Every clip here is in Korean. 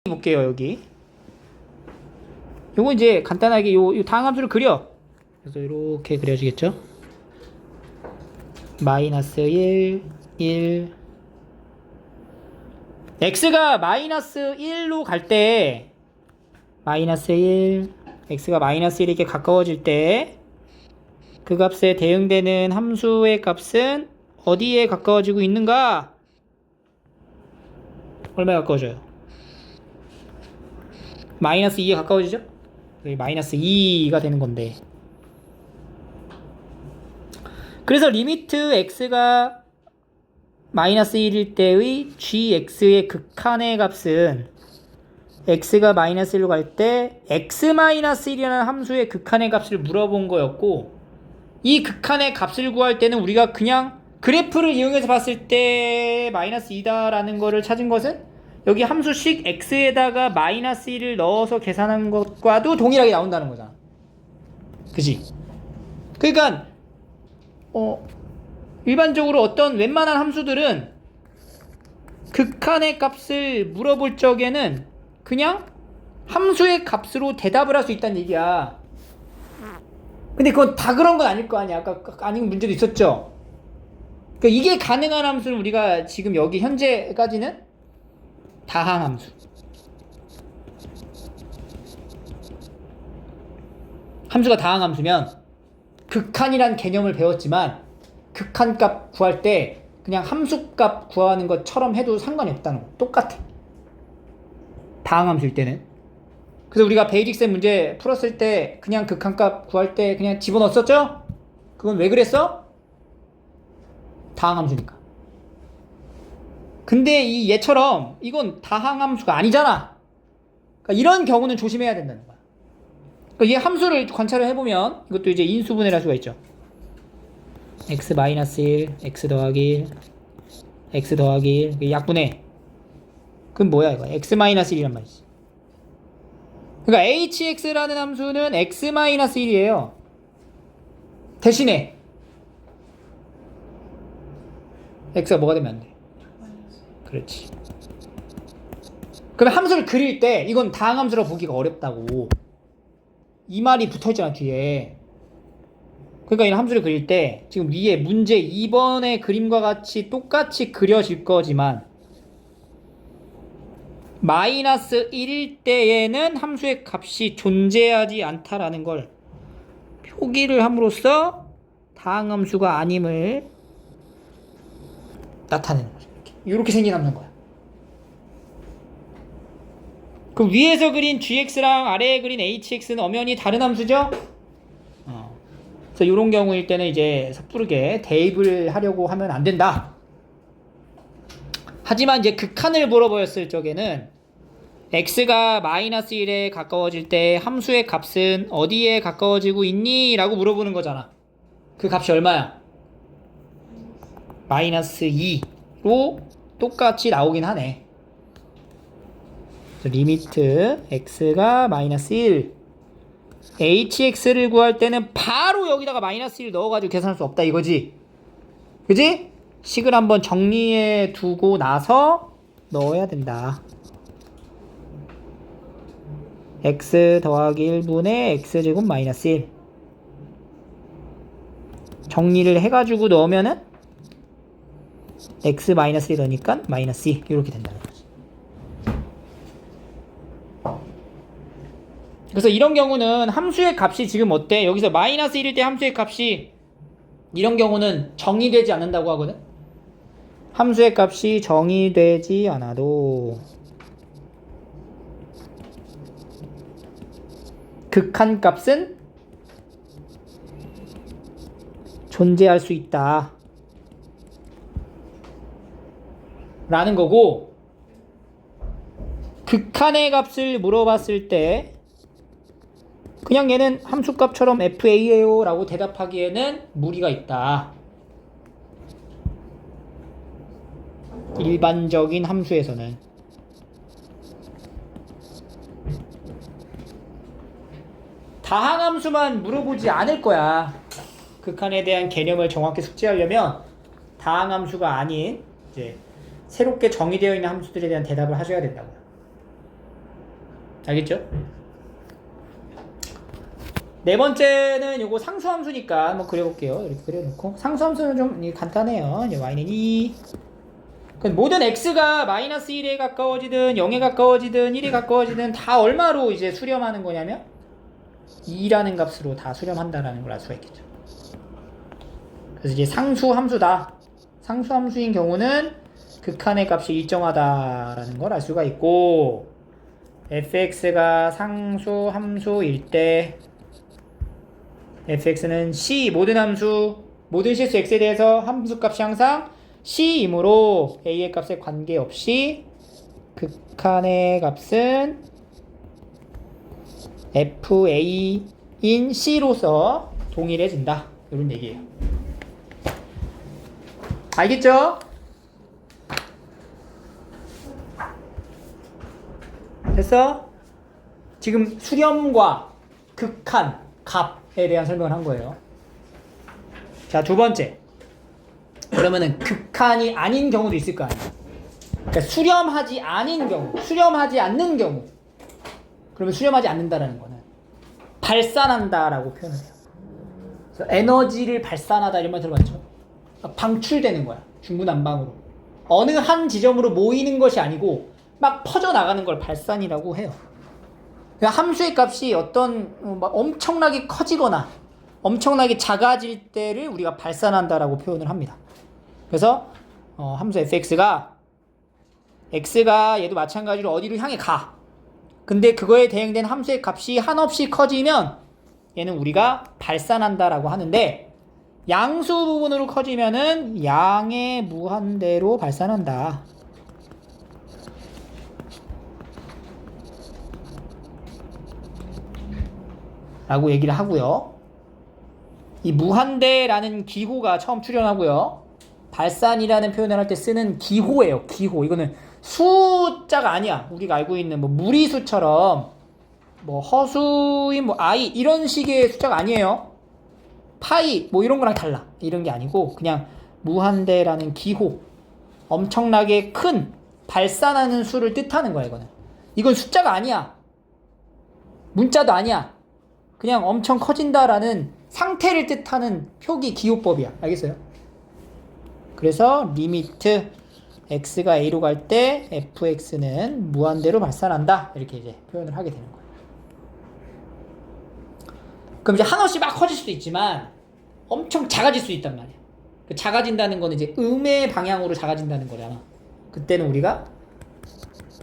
볼게요. 여기 요거 이제 간단하게 요 다항함수를 그려. 그래서 이렇게 그려지겠죠. 마이너스 1 1 x가 마이너스 1로 갈 때 마이너스 1 x가 마이너스 1에게 가까워질 때 그 값에 대응되는 함수의 값은 어디에 가까워지고 있는가? 얼마에 가까워져요? 마이너스 2에 가까워지죠? 마이너스 2가 되는 건데, 그래서 리미트 x가 마이너스 1일 때의 gx의 극한의 값은 x가 마이너스 1로 갈 때 x-1이라는 함수의 극한의 값을 물어본 거였고, 이 극한의 값을 구할 때는 우리가 그냥 그래프를 이용해서 봤을 때 마이너스 2다라는 거를 찾은 것은 여기 함수식 x에다가 마이너스 1을 넣어서 계산한 것과도 동일하게 나온다는 거잖아. 그치? 그러니까 일반적으로 어떤 웬만한 함수들은 극한의 값을 물어볼 적에는 그냥 함수의 값으로 대답을 할 수 있다는 얘기야. 근데 그건 다 그런 건 아닐 거 아니야. 아까 아닌 문제도 있었죠. 그러니까 이게 가능한 함수는 우리가 지금 여기 현재까지는 다항함수. 함수가 다항함수면 극한이란 개념을 배웠지만 극한값 구할 때 그냥 함수값 구하는 것처럼 해도 상관이 없다는 거. 똑같아. 다항함수일 때는. 그래서 우리가 베이직센 문제 풀었을 때 그냥 극한값 구할 때 그냥 집어넣었었죠? 그건 왜 그랬어? 다항함수니까. 근데 이 얘처럼 이건 다항함수가 아니잖아. 그러니까 이런 경우는 조심해야 된다는 거야. 그러니까 이 함수를 관찰을 해보면 이것도 이제 인수분해를 할 수가 있죠. x-1, x 더하기 1, x 더하기 1, 약분해. 그럼 뭐야 이거? x-1이란 말이지. 그러니까 hx라는 함수는 x-1이에요. 대신에 x가 뭐가 되면 안 돼? 그렇지. 그러면 함수를 그릴 때 이건 다항함수로 보기가 어렵다고. 이 말이 붙어있잖아 뒤에. 그러니까 이 함수를 그릴 때 지금 위에 문제 2번의 그림과 같이 똑같이 그려질 거지만 마이너스 1일 때에는 함수의 값이 존재하지 않다라는 걸 표기를 함으로써 다항함수가 아님을 나타내는 거죠. 이렇게 생긴 함수인 거야. 그 위에서 그린 gx랑 아래에 그린 hx는 엄연히 다른 함수죠? 그래서 이런 경우일 때는 이제 섣부르게 대입을 하려고 하면 안 된다. 하지만 이제 극한을 물어보였을 적에는 x가 마이너스 1에 가까워질 때 함수의 값은 어디에 가까워지고 있니? 라고 물어보는 거잖아. 그 값이 얼마야? 마이너스 2로 똑같이 나오긴 하네. 리미트 x가 마이너스 1 hx를 구할 때는 바로 여기다가 마이너스 1 넣어가지고 계산할 수 없다 이거지. 그지? 식을 한번 정리해 두고 나서 넣어야 된다. x 더하기 1분의 x제곱 마이너스 1 정리를 해가지고 넣으면은 x 마이너스 1 넣으니까 마이너스 2 이렇게 된다는 거지. 그래서 이런 경우는 함수의 값이 지금 어때? 여기서 마이너스 1일 때 함수의 값이 이런 경우는 정의되지 않는다고 하거든. 함수의 값이 정의되지 않아도 극한값은 존재할 수 있다 라는 거고, 극한의 값을 물어봤을 때 그냥 얘는 함수값처럼 FA예요 라고 대답하기에는 무리가 있다. 일반적인 함수에서는. 다항함수만 물어보지 않을 거야. 극한에 대한 개념을 정확히 숙지하려면 다항함수가 아닌 이제 새롭게 정의되어 있는 함수들에 대한 대답을 하셔야 된다고요. 알겠죠? 네 번째는 요거 상수함수니까 한번 그려볼게요. 이렇게 그려놓고 상수함수는 좀 간단해요. 이제 y는 2. 모든 x가 마이너스 1에 가까워지든 0에 가까워지든 1에 가까워지든 다 얼마로 이제 수렴하는 거냐면 2라는 값으로 다 수렴한다라는 걸 알 수가 있겠죠. 그래서 이제 상수함수다. 상수함수인 경우는 극한의 값이 일정하다라는 걸 알 수가 있고, fx가 상수함수일 때 fx는 c 모든 실수 x에 대해서 함수값이 항상 c이므로 a의 값에 관계없이 극한의 값은 fa인 c로서 동일해진다. 이런 얘기예요. 알겠죠? 됐어? 지금 수렴과 극한, 값에 대한 설명을 한 거예요. 자, 두 번째. 그러면은 극한이 아닌 경우도 있을 거 아니에요. 그러니까 수렴하지 않은 경우, 수렴하지 않는 경우. 그러면 수렴하지 않는다라는 거는 발산한다라고 표현을 해요. 그래서 에너지를 발산하다 이런 말 들어봤죠? 방출되는 거야. 중구난방으로. 어느 한 지점으로 모이는 것이 아니고 막 퍼져나가는 걸 발산이라고 해요. 그러니까 함수의 값이 어떤 막 엄청나게 커지거나 엄청나게 작아질 때를 우리가 발산한다라고 표현을 합니다. 그래서 함수 fx가 얘도 마찬가지로 어디로 향해 가. 근데 그거에 대응된 함수의 값이 한없이 커지면 얘는 우리가 발산한다라고 하는데, 양수 부분으로 커지면은 양의 무한대로 발산한다. 라고 얘기를 하고요. 이 무한대라는 기호가 처음 출현하고요. 발산이라는 표현을 할 때 쓰는 기호예요. 기호. 이거는 숫자가 아니야. 우리가 알고 있는 뭐 무리수처럼 뭐 허수인 뭐 i 이런 식의 숫자가 아니에요. 파이 뭐 이런 거랑 달라. 이런 게 아니고 그냥 무한대라는 기호. 엄청나게 큰 발산하는 수를 뜻하는 거야, 이거는. 이건 숫자가 아니야. 문자도 아니야. 그냥 엄청 커진다라는 상태를 뜻하는 표기 기호법이야. 알겠어요? 그래서 리미트 x가 a로 갈 때 fx는 무한대로 발산한다. 이렇게 이제 표현을 하게 되는 거예요. 그럼 이제 한없이 막 커질 수도 있지만 엄청 작아질 수 있단 말이야. 작아진다는 거는 이제 음의 방향으로 작아진다는 거잖아. 그때는 우리가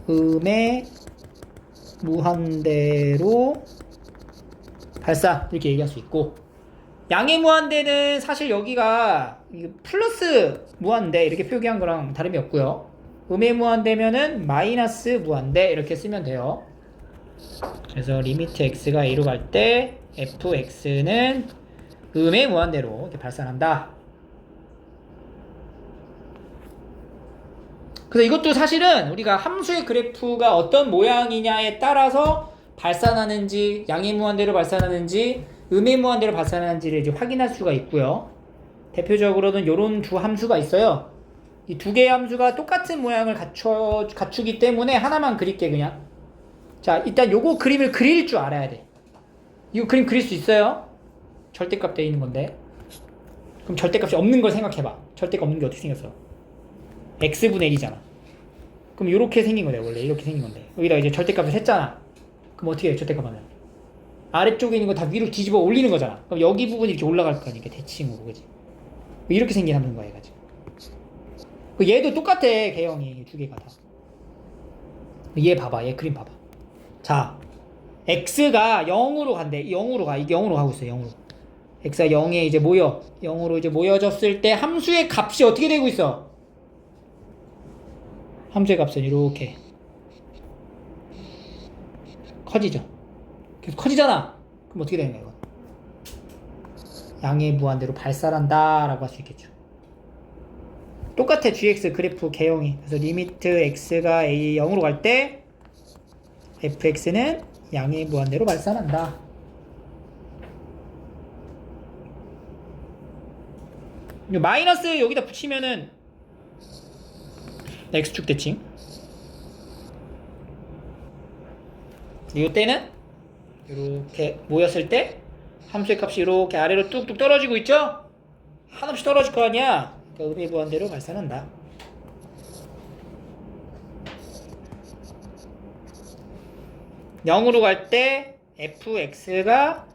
음의 무한대로 발산 이렇게 얘기할 수 있고, 양의 무한대는 사실 여기가 플러스 무한대 이렇게 표기한 거랑 다름이 없고요. 음의 무한대면은 마이너스 무한대 이렇게 쓰면 돼요. 그래서 리미트 x가 a로 갈 때 fx는 음의 무한대로 이렇게 발산한다. 그래서 이것도 사실은 우리가 함수의 그래프가 어떤 모양이냐에 따라서 발산하는지, 양의 무한대로 발산하는지, 음의 무한대로 발산하는지를 이제 확인할 수가 있고요. 대표적으로는 이런 두 함수가 있어요. 이 두 개의 함수가 똑같은 모양을 갖추기 때문에 하나만 그릴게, 그냥. 자, 일단 요거 그림을 그릴 줄 알아야 돼. 이거 그림 그릴 수 있어요? 절대값 돼 있는 건데. 그럼 절대값이 없는 걸 생각해봐. 절대값 없는 게 어떻게 생겼어? x분의 1이잖아. 그럼 이렇게 생긴 거네. 원래 이렇게 생긴 건데. 여기다 이제 절대값을 했잖아. 그럼 어떻게 해? 절대값 하면 아래쪽에 있는 거 다 위로 뒤집어 올리는 거잖아. 그럼 여기 부분이 이렇게 올라갈 거 아니야. 대칭으로. 그지? 이렇게 생긴 함수인 거야, 얘가 지금. 얘도 똑같아, 개형이. 두 개가 다. 얘 봐봐. 얘 그림 봐봐. 자, x가 0으로 간대. 0으로 가. 이게 0으로 가고 있어. 0으로. x가 0에 이제 모여. 0으로 이제 모여졌을 때 함수의 값이 어떻게 되고 있어? 함수의 값은 이렇게 커지죠. 계속 커지잖아. 그럼 어떻게 되는 거야, 이건? 양의 무한대로 발산한다 라고 할 수 있겠죠. 똑같아, gx 그래프 개형이. 그래서 리미트 x가 a 0으로 갈 때 fx는 양의 무한대로 발산한다. 마이너스 여기다 붙이면은 x축 대칭. 이때는 이렇게 모였을 때 함수의 값이 이렇게 아래로 뚝뚝 떨어지고 있죠? 한없이 떨어질 거 아니야. 그러니까 의미 무한대로 발산한다. 영으로 갈 때 fx가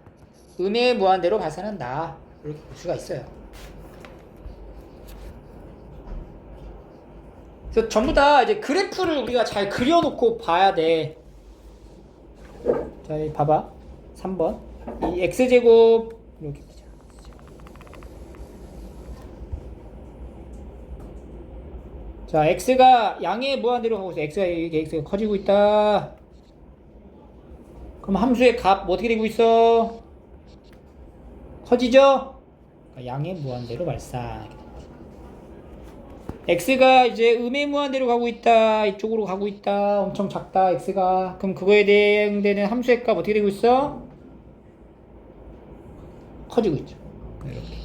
음의 무한대로 발산한다. 이렇게 볼 수가 있어요. 그래서 전부 다 이제 그래프를 우리가 잘 그려놓고 봐야 돼. 자, 여기 봐봐. 3번. 이 x제곱 이렇게 보자. 자, x가 양의 무한대로 가고 있어. x가 커지고 있다. 그럼 함수의 값 뭐 어떻게 되고 있어? 커지죠? 그러니까 양의 무한대로 발산. x가 이제 음의 무한대로 가고 있다. 이쪽으로 가고 있다. 엄청 작다. x가. 그럼 그거에 대응되는 함수의 값 어떻게 되고 있어? 커지고 있죠. 이렇게.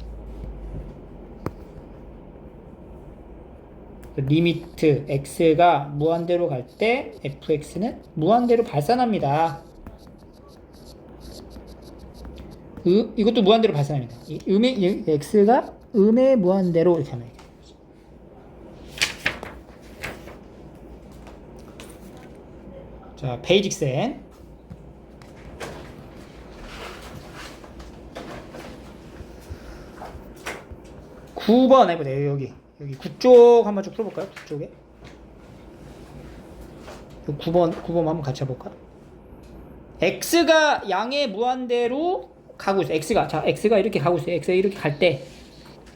리미트 x가 무한대로 갈 때 fx는 무한대로 발산합니다. 이것도 무한대로 발산합니다. x가 음의 무한대로 이렇게 하면 자, 베이직센. (9번) 해보자. 여기 9쪽 한번 좀 풀어볼까요? 9쪽에 9번 한번 같이 해볼까? x가 양의 무한대로 가고 있어. x가 이렇게 가고 있어요. x가 이렇게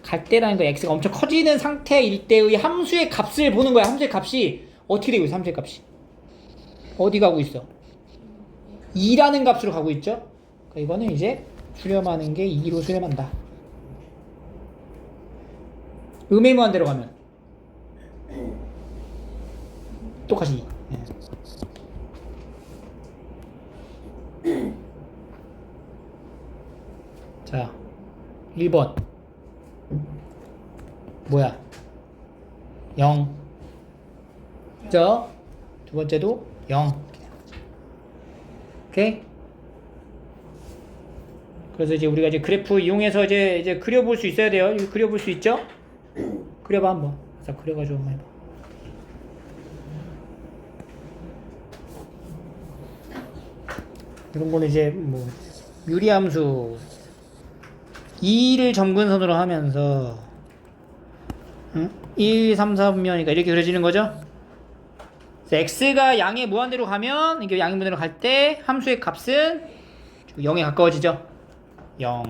갈 때라는 거, x가 엄청 커지는 상태일 때의 함수의 값을 보는 거야. 함수의 값이 어떻게 되고 있어? 함수의 값이 어디 가고 있어? 2라는 값으로 가고 있죠? 그러니까 이거는 이제 수렴하는 게 2로 수렴한다. 음의 무한대로 가면 똑같이 2. 자, 1번 뭐야? 0. 그죠? 두 번째도 0. 오케이? 그래서 이제 우리가 이제 그래프 이용해서 이제 그려볼 수 있어야 돼요. 이거 그려볼 수 있죠? 그려봐 한번. 자, 그려가지고 한번 해봐. 이런 거는 이제 뭐 유리함수 2를 점근선으로 하면서 1, 3, 4분면이니까 이렇게 그려지는 거죠? x가 양의 무한대로 가면, 이게 양의 무한대로 갈 때 함수의 값은 0에 가까워지죠? 0.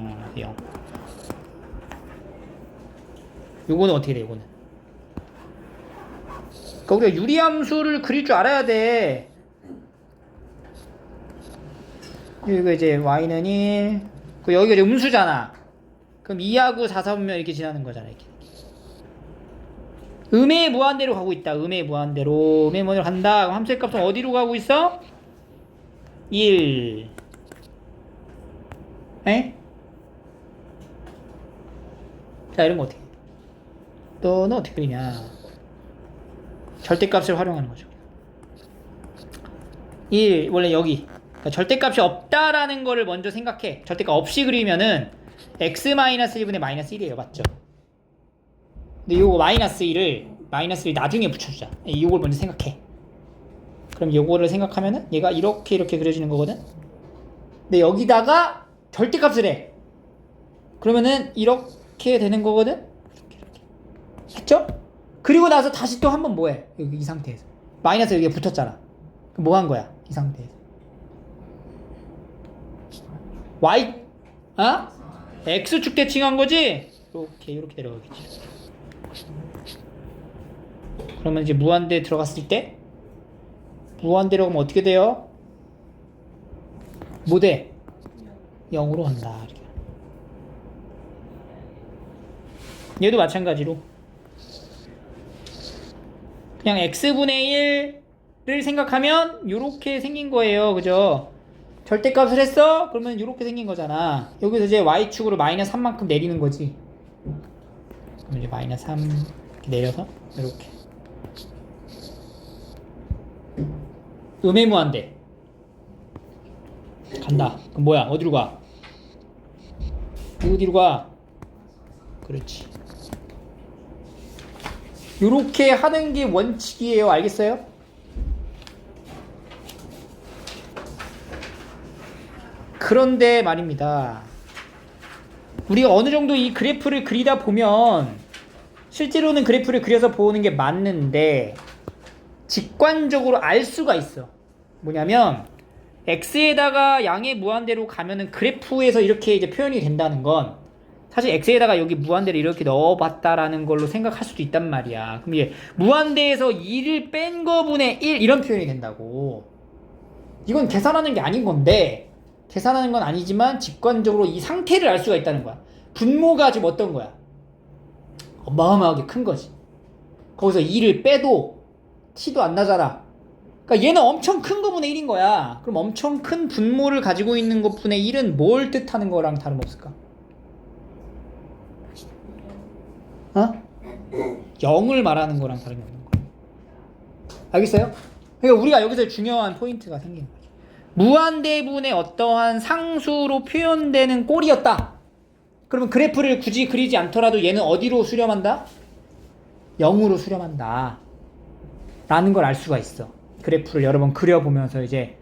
요거는 어떻게 돼? 요거는 그러니까 우리가 유리함수를 그릴 줄 알아야 돼. 이거 이제 y는 1, 여기가 이제 음수잖아. 그럼 2하고 4, 4분면 이렇게 지나는 거잖아. 이렇게. 음의 무한대로 가고 있다. 음의 무한대로 간다. 그럼 함수의 값은 어디로 가고 있어? 1. 에? 자, 이런 거 어떻게? 너는 어떻게 그리냐? 절대값을 활용하는 거죠. 1, 원래 여기. 그러니까 절대값이 없다라는 거를 먼저 생각해. 절대값 없이 그리면은 x-1분의 -1이에요. 맞죠? 근데 요거 -1을 나중에 붙여주자. 요걸 먼저 생각해. 그럼 요거를 생각하면은 얘가 이렇게 그려지는 거거든? 근데 여기다가 절대값을 해. 그러면은 이렇게 되는 거거든? 이렇게. 했죠? 그리고 나서 다시 또 한 번 뭐해? 여기 이 상태에서. 마이너스 여기에 붙었잖아. 그럼 뭐 한 거야? 이 상태에서. y, x축 대칭한 거지? 이렇게 내려가겠지. 그러면 이제 무한대 들어갔을 때 무한대로 가면 어떻게 돼요? 뭐 돼? 0으로 간다. 이렇게. 얘도 마찬가지로 그냥 x분의 1을 생각하면 이렇게 생긴 거예요. 그죠? 절대값을 했어? 그러면 이렇게 생긴 거잖아. 여기서 이제 y축으로 -3만큼 내리는 거지. 그럼 이제 -3 이렇게 내려서 이렇게 음의 무한대. 간다. 그럼 뭐야? 어디로 가? 어디로 가? 그렇지. 요렇게 하는 게 원칙이에요. 알겠어요? 그런데 말입니다. 우리가 어느 정도 이 그래프를 그리다 보면 실제로는 그래프를 그려서 보는 게 맞는데 직관적으로 알 수가 있어. 뭐냐면 x에다가 양의 무한대로 가면은 그래프에서 이렇게 이제 표현이 된다는 건 사실 x에다가 여기 무한대로 이렇게 넣어봤다라는 걸로 생각할 수도 있단 말이야. 그럼 이게 무한대에서 2를 뺀 거분의 1 이런 표현이 된다고. 이건 계산하는 게 아닌 건데 계산하는 건 아니지만 직관적으로 이 상태를 알 수가 있다는 거야. 분모가 지금 어떤 거야? 어마어마하게 큰 거지. 거기서 2를 빼도 티도 안 나잖아. 그러니까 얘는 엄청 큰 거분의 1인 거야. 그럼 엄청 큰 분모를 가지고 있는 것분의 1은 뭘 뜻하는 거랑 다름없을까? 어? 0을 말하는 거랑 다름없는 거야. 알겠어요? 그러니까 우리가 여기서 중요한 포인트가 생기는 거죠. 무한대분의 어떠한 상수로 표현되는 꼴이었다. 그러면 그래프를 굳이 그리지 않더라도 얘는 어디로 수렴한다? 0으로 수렴한다. 라는 걸 알 수가 있어. 그래프를 여러 번 그려보면서 이제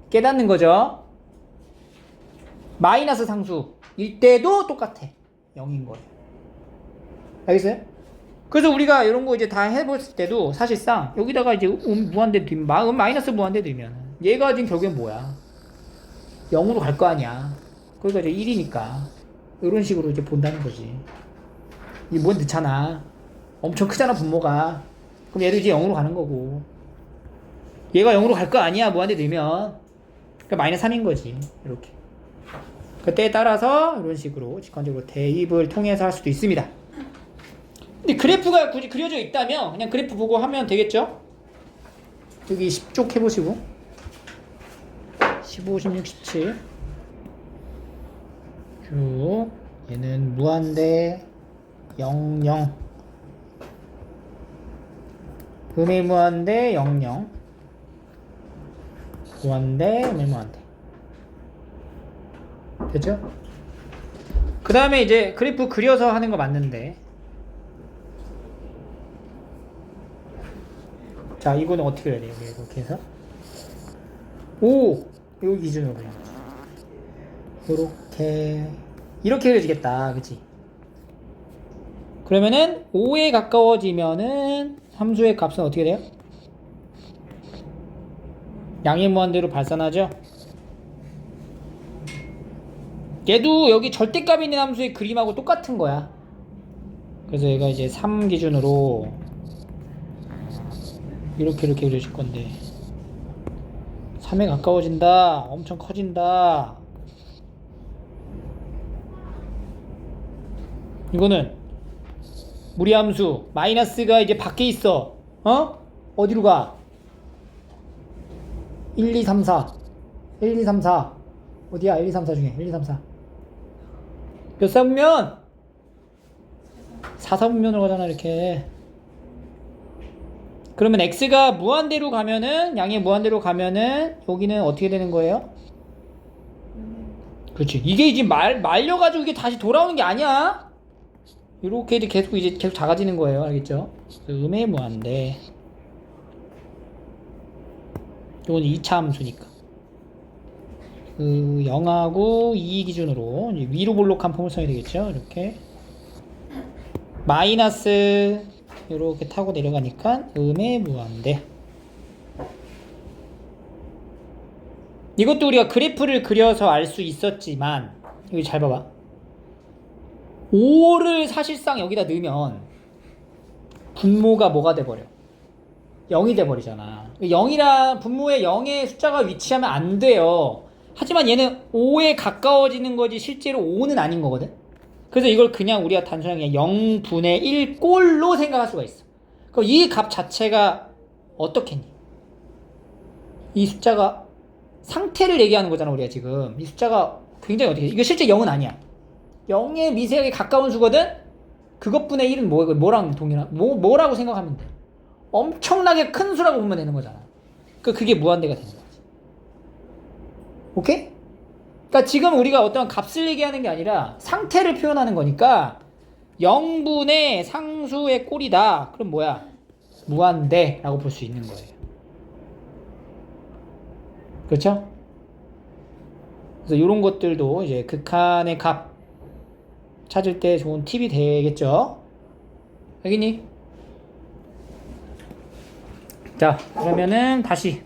깨닫는 거죠. 마이너스 상수일 때도 똑같아. 0인 거예요. 알겠어요? 그래서 우리가 이런 거 이제 다 해봤을 때도 사실상 여기다가 이제 무한대 두면 마이너스 무한대 두면 얘가 지금 결국엔 뭐야? 0으로 갈 거 아니야. 그러니까 이제 1이니까 이런 식으로 이제 본다는 거지. 이 뭔 넣잖아. 엄청 크잖아 분모가. 그럼 얘도 이제 0으로 가는 거고. 얘가 0으로 갈 거 아니야 무한대 넣으면. 그러니까 마이너스 3인 거지. 이렇게. 그때에 따라서 이런 식으로 직관적으로 대입을 통해서 할 수도 있습니다. 근데 그래프가 굳이 그려져 있다면 그냥 그래프 보고 하면 되겠죠? 여기 10쪽 해보시고 15, 16, 17 쭉 얘는 무한대 0, 0 음의 무한대 0, 0 무한대 음의 무한대 됐죠? 그 다음에 이제 그래프 그려서 하는 거 맞는데 자, 이거는 어떻게 해야 돼요? 이렇게 해서 오! 여기 기준으로 이렇게 그려지겠다. 그치? 그러면은 5에 가까워지면은 함수의 값은 어떻게 돼요? 양의 무한대로 발산하죠? 얘도 여기 절대값 있는 함수의 그림하고 똑같은 거야. 그래서 얘가 이제 3 기준으로 이렇게 그려질 건데 3에 가까워진다. 엄청 커진다. 이거는 무리함수 마이너스가 이제 밖에 있어. 어디로 가? 1, 2, 3, 4 1, 2, 3, 4 어디야? 1, 2, 3, 4 중에 1, 2, 3, 4 몇 사분면? 4사분면으로 가잖아 이렇게. 그러면 x가 무한대로 가면은 양의 무한대로 가면은 여기는 어떻게 되는 거예요? 그렇지. 이게 이제 말려가지고 이게 다시 돌아오는 게 아니야. 이렇게 이제 계속 작아지는 거예요. 알겠죠? 음의 무한대. 이건 2차 함수니까. 그 0하고 2 기준으로 이제 위로 볼록한 폼을 써야 되겠죠? 이렇게 마이너스 이렇게 타고 내려가니까 음의 무한대. 이것도 우리가 그래프를 그려서 알 수 있었지만 여기 잘 봐봐. 5를 사실상 여기다 넣으면 분모가 뭐가 돼버려? 0이 돼버리잖아. 0이란 분모에 0의 숫자가 위치하면 안 돼요. 하지만 얘는 5에 가까워지는 거지 실제로 5는 아닌 거거든. 그래서 이걸 그냥 우리가 단순하게 0분의 1 꼴로 생각할 수가 있어. 그럼 이 값 자체가 어떻겠니? 이 숫자가 상태를 얘기하는 거잖아 우리가 지금. 이 숫자가 굉장히 어떻게 이거 실제 0은 아니야. 0에 미세하게 가까운 수거든. 그것분의 1은 뭐랑 동일한 뭐라고 생각하면 돼? 엄청나게 큰 수라고 보면 되는 거잖아. 그게 무한대가 되는 거지. 오케이? 그러니까 지금 우리가 어떤 값을 얘기하는 게 아니라 상태를 표현하는 거니까 0분의 상수의 꼴이다. 그럼 뭐야? 무한대라고 볼 수 있는 거예요. 그렇죠? 그래서 이런 것들도 이제 극한의 값 찾을 때 좋은 팁이 되겠죠? 알겠니? 자, 그러면은 다시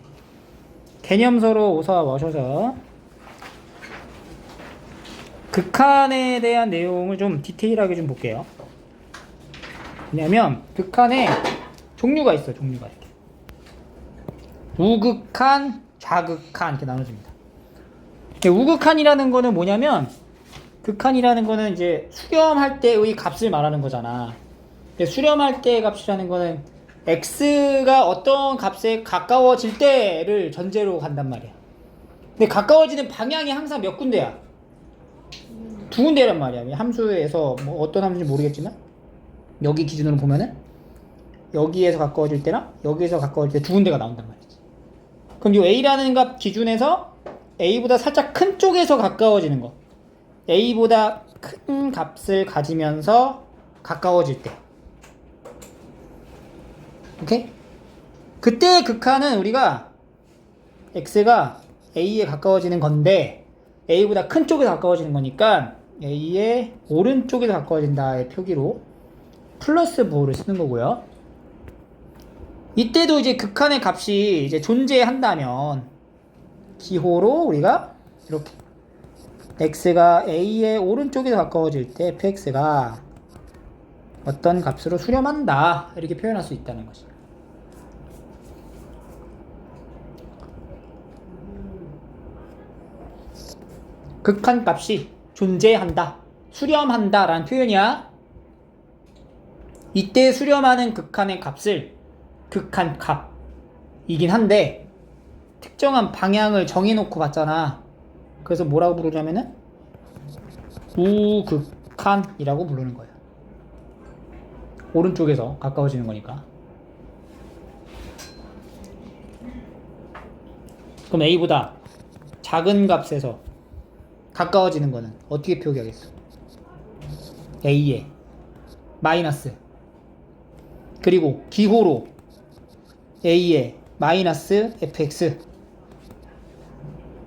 개념서로 오셔서 극한에 대한 내용을 좀 디테일하게 좀 볼게요. 왜냐면 극한에 종류가 있어. 종류가 이렇게 우극한, 좌극한 이렇게 나눠집니다. 우극한이라는 거는 뭐냐면 극한이라는 거는 이제 수렴할 때의 값을 말하는 거잖아. 근데 수렴할 때의 값이라는 거는 x가 어떤 값에 가까워질 때를 전제로 간단 말이야. 근데 가까워지는 방향이 항상 몇 군데야? 두 군데란 말이야. 함수에서 뭐 어떤 함수인지 모르겠지만 여기 기준으로 보면은 여기에서 가까워질 때랑 여기에서 가까워질 때 두 군데가 나온단 말이지. 그럼 이 a라는 값 기준에서 a보다 살짝 큰 쪽에서 가까워지는 거, a보다 큰 값을 가지면서 가까워질 때, 오케이? 그때의 극한은 우리가 x가 a에 가까워지는 건데 a보다 큰 쪽에서 가까워지는 거니까 a의 오른쪽에서 가까워진다의 표기로 플러스 부호를 쓰는 거고요. 이때도 이제 극한의 값이 이제 존재한다면 기호로 우리가 이렇게 x가 a의 오른쪽에서 가까워질 때 fx가 어떤 값으로 수렴한다 이렇게 표현할 수 있다는 것이죠. 극한 값이 존재한다, 수렴한다 라는 표현이야. 이때 수렴하는 극한의 값을 극한 값이긴 한데 특정한 방향을 정해놓고 봤잖아. 그래서 뭐라고 부르냐면은 우극한이라고 부르는 거예요. 오른쪽에서 가까워지는 거니까. 그럼 a보다 작은 값에서 가까워지는 거는 어떻게 표기하겠어? a에 마이너스, 그리고 기호로 a에 마이너스 fx,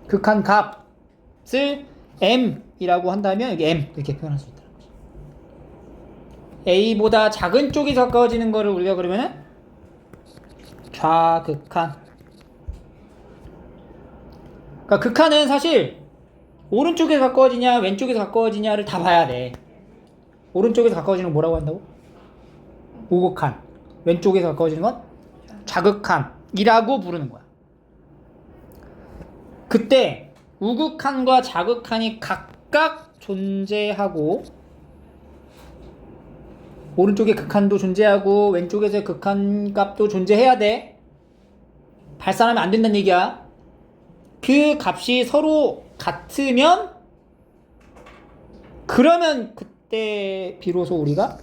극한 값을 m이라고 한다면 여기 m 이렇게 표현할 수 있다는 거죠. a보다 작은 쪽이 가까워지는 거를 우리가 그러면은 좌극한. 그러니까 극한은 사실 오른쪽에 가까워지냐 왼쪽에 가까워지냐를 다 봐야 돼. 오른쪽에서 가까워지는 건 뭐라고 한다고? 우극한. 왼쪽에서 가까워지는 건 좌극한이라고 부르는 거야. 그때 우극한과 좌극한이 각각 존재하고 오른쪽에 극한도 존재하고 왼쪽에서의 극한 값도 존재해야 돼. 발산하면 안 된다는 얘기야. 그 값이 서로 같으면 그러면 그때 비로소 우리가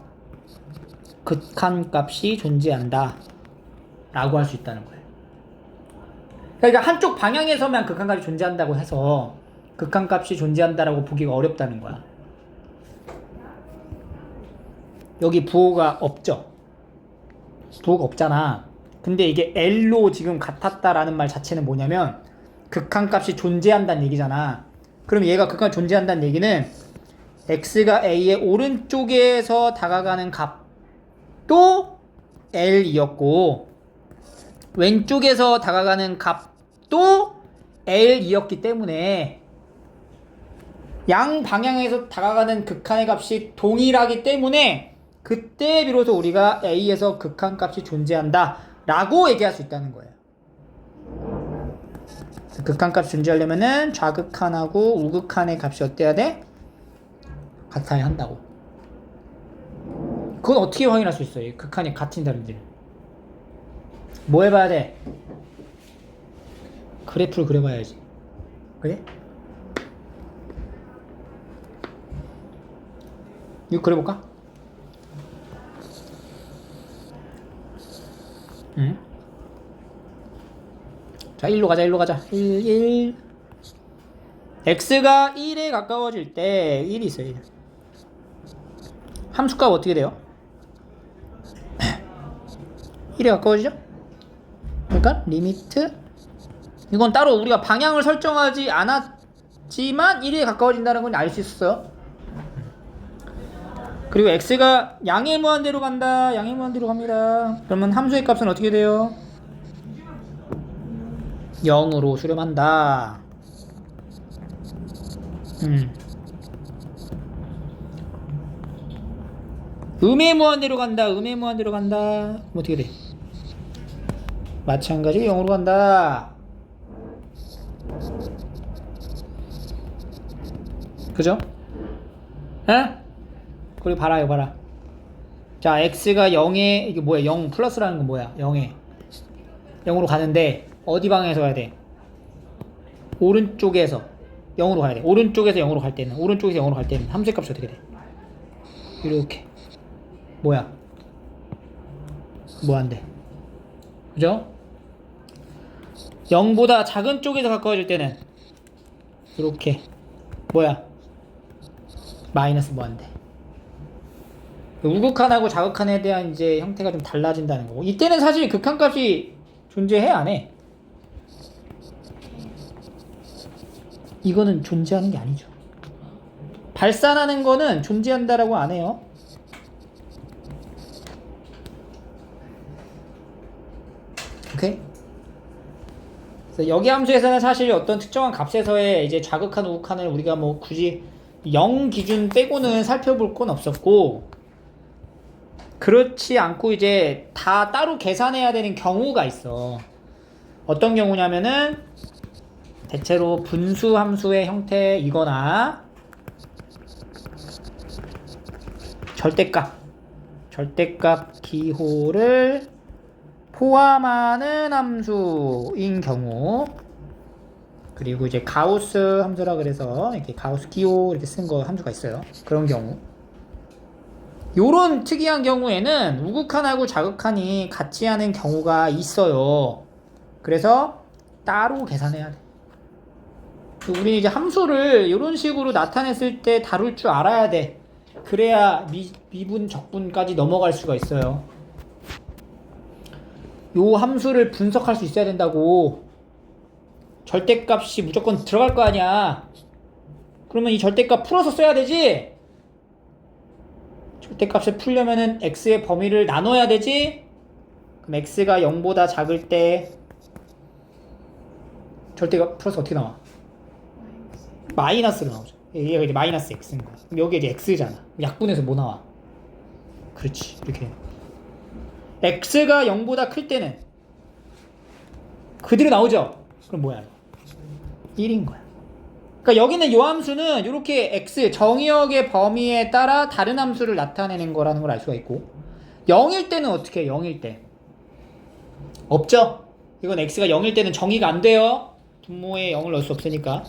극한 값이 존재한다 라고 할 수 있다는 거예요. 그러니까 한쪽 방향에서만 극한 값이 존재한다고 해서 극한 값이 존재한다라고 보기가 어렵다는 거야. 여기 부호가 없죠. 부호가 없잖아. 근데 이게 L로 지금 같았다라는 말 자체는 뭐냐면 극한 값이 존재한다는 얘기잖아. 그럼 얘가 극한 존재한다는 얘기는 x가 a의 오른쪽에서 다가가는 값도 L이었고 왼쪽에서 다가가는 값도 L이었기 때문에 양 방향에서 다가가는 극한의 값이 동일하기 때문에 그때 비로소 우리가 A에서 극한 값이 존재한다 라고 얘기할 수 있다는 거예요. 극한 값이 존재하려면은 좌극한하고 우극한의 값이 어때야 돼? 같아야 한다고. 그건 어떻게 확인할 수 있어요? 극한이 같은 다른지를. 뭐 해봐야 돼? 그래프를 그려봐야지. 그래? 이거 그려볼까? 응? 자, 1로 가자. 1. x가 1에 가까워질 때 1이 있어요. 1. 함수값 어떻게 돼요? 1에 가까워지죠? 그러니까 리미트 이건 따로 우리가 방향을 설정하지 않았지만 1에 가까워진다는 건 알 수 있었어요. 그리고 x가 양의 무한대로 간다. 양의 무한대로 갑니다. 그러면 함수의 값은 어떻게 돼요? 0으로 수렴한다. 음의 무한대로 간다. 음의 무한대로 간다. 그럼 어떻게 돼? 마찬가지로 0으로 간다. 그죠? 에? 그리고 봐라요, 봐라. 자, x가 0에, 이게 뭐야? 0 플러스라는 건 뭐야? 0에. 0으로 가는데, 어디 방향에서 가야 돼? 오른쪽에서 0으로 가야 돼. 오른쪽에서 0으로 갈 때는, 오른쪽에서 0으로 갈 때는 함수의 값이 어떻게 돼? 이렇게. 뭐야? 뭐 안 돼? 그죠? 0보다 작은 쪽에서 가까워질 때는, 이렇게. 뭐야? 마이너스 뭐 안 돼? 우극한하고 자극한에 대한 이제 형태가 좀 달라진다는 거고, 이때는 사실 극한값이 존재해 안 해? 이거는 존재하는 게 아니죠. 발산하는 거는 존재한다라고 안 해요. 오케이? 그래서 여기 함수에서는 사실 어떤 특정한 값에서의 이제 자극한 우극한을 우리가 뭐 굳이 0 기준 빼고는 살펴볼 건 없었고, 그렇지 않고 이제 다 따로 계산해야 되는 경우가 있어. 어떤 경우냐면은 대체로 분수 함수의 형태이거나 절대값 기호를 포함하는 함수인 경우, 그리고 이제 가우스 함수라 그래서 이렇게 가우스 기호 이렇게 쓴 거 함수가 있어요. 그런 경우, 요런 특이한 경우에는 우극한하고 자극한이 같이 하는 경우가 있어요. 그래서 따로 계산해야 돼. 우리는 이제 함수를 이런 식으로 나타냈을 때 다룰 줄 알아야 돼. 그래야 미분, 적분까지 넘어갈 수가 있어요. 요 함수를 분석할 수 있어야 된다고. 절대값이 무조건 들어갈 거 아니야. 그러면 이 절대값 풀어서 써야 되지. 절대값을 풀려면은 x의 범위를 나눠야 되지. 그럼 x가 0보다 작을 때 절대값 풀어서 어떻게 나와? 마이너스로 나오죠. 얘가 이제 마이너스 x인 거야. 그럼 여기 이제 x잖아. 약분해서 뭐 나와? 그렇지. 이렇게. x가 0보다 클 때는 그대로 나오죠? 그럼 뭐야? 1인 거야. 그러니까 여기는 요 함수는 이렇게 x, 정의역의 범위에 따라 다른 함수를 나타내는 거라는 걸 알 수가 있고, 0일 때는 어떻게 해? 0일 때. 없죠? 이건 x가 0일 때는 정의가 안 돼요. 분모에 0을 넣을 수 없으니까.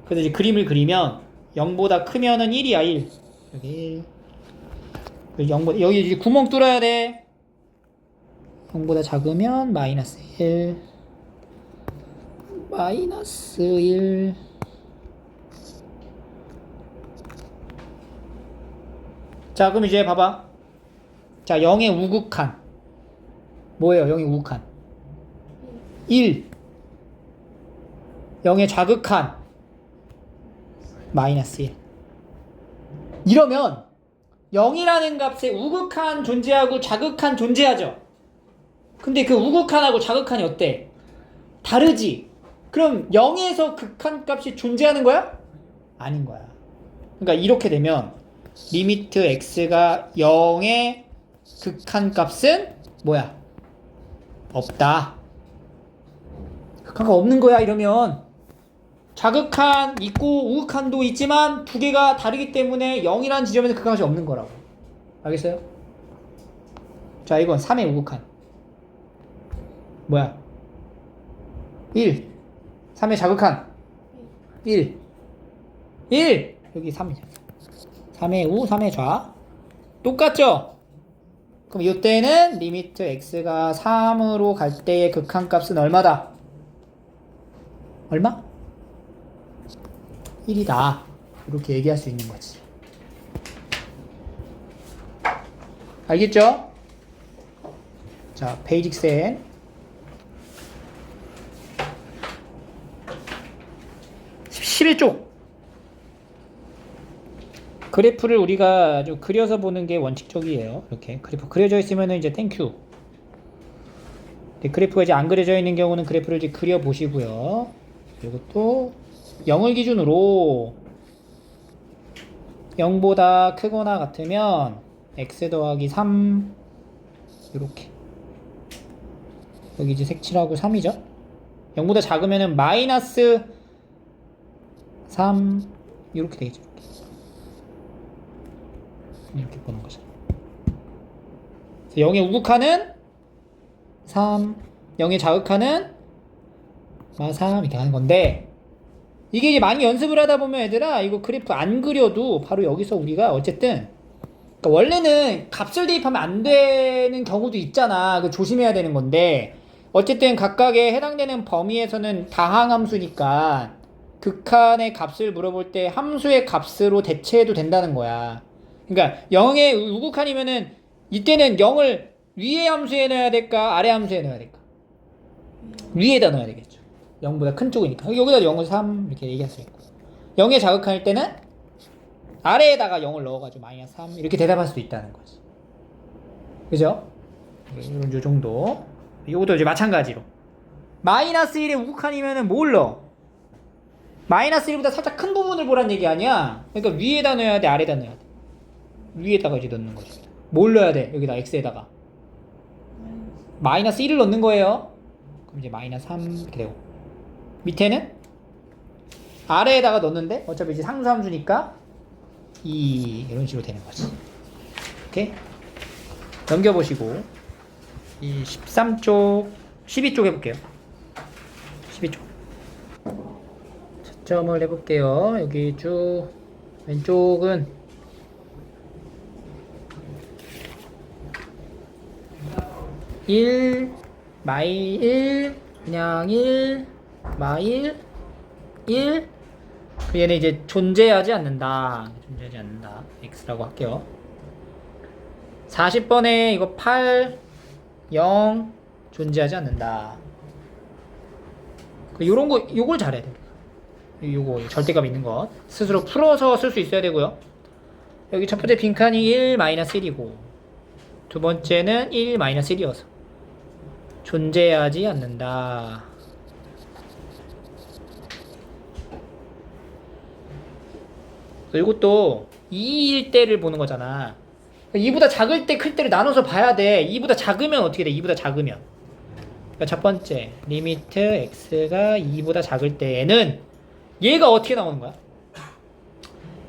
그래서 이제 그림을 그리면 0보다 크면은 1이야, 1. 여기 1. 0보다, 여기 이제 구멍 뚫어야 돼. 0보다 작으면 마이너스 1. 마이너스 1. 자, 그럼 이제 봐봐. 자, 0의 우극한. 뭐예요, 0의 우극한? 1. 0의 자극한. 마이너스 1. 이러면 0이라는 값에 우극한 존재하고 자극한 존재하죠. 근데 그 우극한하고 자극한이 어때? 다르지? 그럼 0에서 극한 값이 존재하는 거야? 아닌 거야. 그러니까 이렇게 되면 리미트 x가 0의 극한 값은 뭐야? 없다. 극한가 없는 거야. 이러면 자극한 있고 우극한도 있지만 두 개가 다르기 때문에 0이라는 지점에서 극한 값이 없는 거라고. 알겠어요? 자, 이건 3의 우극한 뭐야? 1. 3의 자극한 1. 1. 여기 3이죠. 3의 우, 3의 좌. 똑같죠? 그럼 이때는 리미트 x가 3으로 갈 때의 극한값은 얼마다? 얼마? 1이다. 이렇게 얘기할 수 있는 거지. 알겠죠? 자, 베이직 셈. 11쪽. 그래프를 우리가 좀 그려서 보는 게 원칙적이에요. 이렇게 그래프 그려져 있으면은 이제 땡큐. 그래프가 이제 안 그려져 있는 경우는 그래프를 이제 그려 보시고요. 그리고 또 0을 기준으로 0보다 크거나 같으면 x 더하기 3 이렇게 여기 이제 색칠하고 3이죠. 0보다 작으면은 마이너스 3 이렇게 되겠죠. 이렇게 보는 거죠. 0의 우극하는 3, 0의 자극하는 3 이렇게 하는 건데, 이게 이제 많이 연습을 하다 보면 얘들아 이거 그래프 안 그려도 바로 여기서 우리가 어쨌든 그러니까 원래는 값을 대입하면 안 되는 경우도 있잖아. 그 조심해야 되는 건데, 어쨌든 각각의 해당되는 범위에서는 다항함수니까 극한의 값을 물어볼 때 함수의 값으로 대체해도 된다는 거야. 그러니까 0의 우극한이면은 이때는 0을 위의 함수에 넣어야 될까 아래 함수에 넣어야 될까? 위에다 넣어야 되겠죠. 0보다 큰 쪽이니까 여기다 0을 3 이렇게 얘기할 수 있고, 0의 자극한일 때는 아래에다가 0을 넣어가지고 마이너스 3 이렇게 대답할 수도 있다는 거지. 그죠? 요 정도. 이것도 이제 마찬가지로 마이너스 1의 우극한이면은 뭘 넣어? 마이너스 1보다 살짝 큰 부분을 보란 얘기 아니야. 그러니까 위에다 넣어야 돼 아래에다 넣어야 돼? 위에다가 이제 넣는 거죠. 뭘 넣어야 돼? 여기다 x에다가 마이너스 1을 넣는 거예요. 그럼 이제 마이너스 3 이렇게 되고, 밑에는 아래에다가 넣는데 어차피 이제 상수함수니까 2 이런 식으로 되는 거지. 오케이? 넘겨보시고 이 13쪽 12쪽 해볼게요. 12쪽 채점을 해볼게요. 여기 쭉 왼쪽은 마이 1 그냥 1 마일 1 얘는 이제 존재하지 않는다. 존재하지 않는다. x라고 할게요. 40번에 이거 8 0 존재하지 않는다. 요런 거 요걸 잘해야 돼. 요거 절대값 있는 것 스스로 풀어서 쓸 수 있어야 되고요. 여기 첫 번째 빈칸이 1 마이너스 1이고 두 번째는 1 마이너스 1이어서 존재하지 않는다. 이것도 2일 때를 보는 거잖아. 2보다 작을 때 클 때를 나눠서 봐야 돼. 2보다 작으면 어떻게 돼? 2보다 작으면 그러니까 첫 번째 리미트 x가 2보다 작을 때에는 얘가 어떻게 나오는 거야?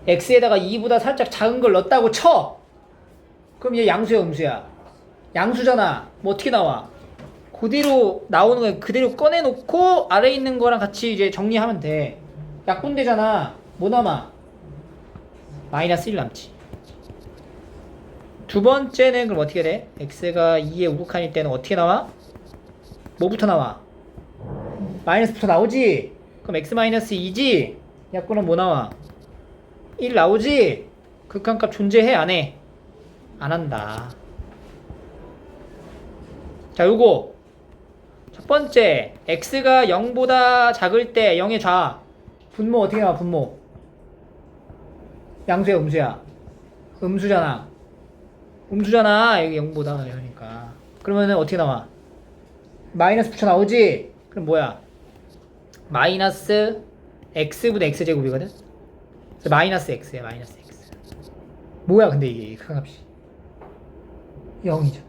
x에다가 2보다 살짝 작은 걸 넣었다고 쳐. 그럼 얘 양수야 음수야? 양수잖아. 뭐 어떻게 나와? 그대로 나오는 거야. 그대로 꺼내놓고 아래 있는 거랑 같이 이제 정리하면 돼. 약분되잖아. 뭐 남아? 마이너스 1 남지. 두 번째는 그럼 어떻게 돼? x가 2의 우극한일 때는 어떻게 나와? 뭐부터 나와? 마이너스부터 나오지? 그럼 x 마이너스 2지? 약분은 뭐 나와? 1 나오지? 극한값 존재해 안 해? 안 한다. 자, 요거 첫 번째 x가 0보다 작을 때 0의 좌 분모 어떻게 나와? 분모 양수야 음수야? 음수잖아. 음수잖아. 여기 0보다 그러니까 그러면은 어떻게 나와? 마이너스 붙여 나오지? 그럼 뭐야? 마이너스 x분의 x제곱이거든? 마이너스 x야. 마이너스 x 뭐야 근데 이게 큰 값이 0이죠.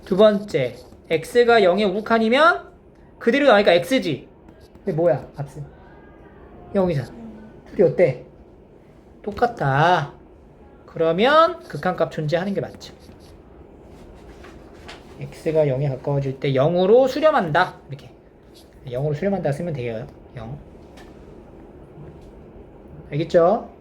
두 번째 x가 0의 우극한이면 그대로 나오니까 x지. 근데 뭐야 값은 0이잖아. 둘이 어때? 똑같다. 그러면 극한값 존재하는 게 맞죠. x가 0에 가까워질 때 0으로 수렴한다. 이렇게 0으로 수렴한다 쓰면 돼요. 0 알겠죠?